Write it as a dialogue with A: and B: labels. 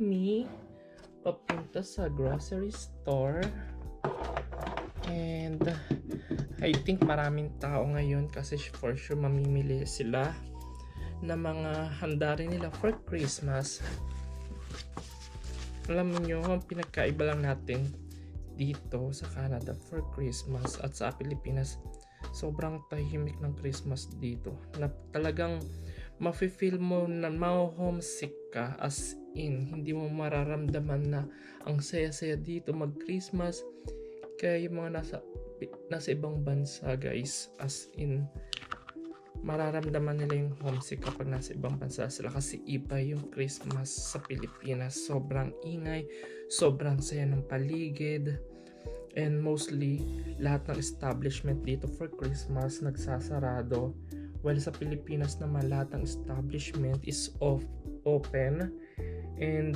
A: me papunta sa grocery store. And I think maraming tao ngayon kasi for sure mamimili sila na mga handa rin nila for Christmas. Alam niyo, ang pinagkaiba lang natin dito sa Canada for Christmas at sa Pilipinas, sobrang tahimik ng Christmas dito na talagang mafe-feel mo na ma-homesick ka, as in hindi mo mararamdaman na ang saya-saya dito mag-Christmas. Kaya yung mga nasa ibang bansa guys, as in mararamdaman nila yung homesick kapag nasa ibang bansa sila kasi iba yung Christmas sa Pilipinas. Sobrang ingay, sobrang saya ng paligid, and mostly lahat ng establishment dito for Christmas nagsasarado, while sa Pilipinas naman lahat ng establishment is open and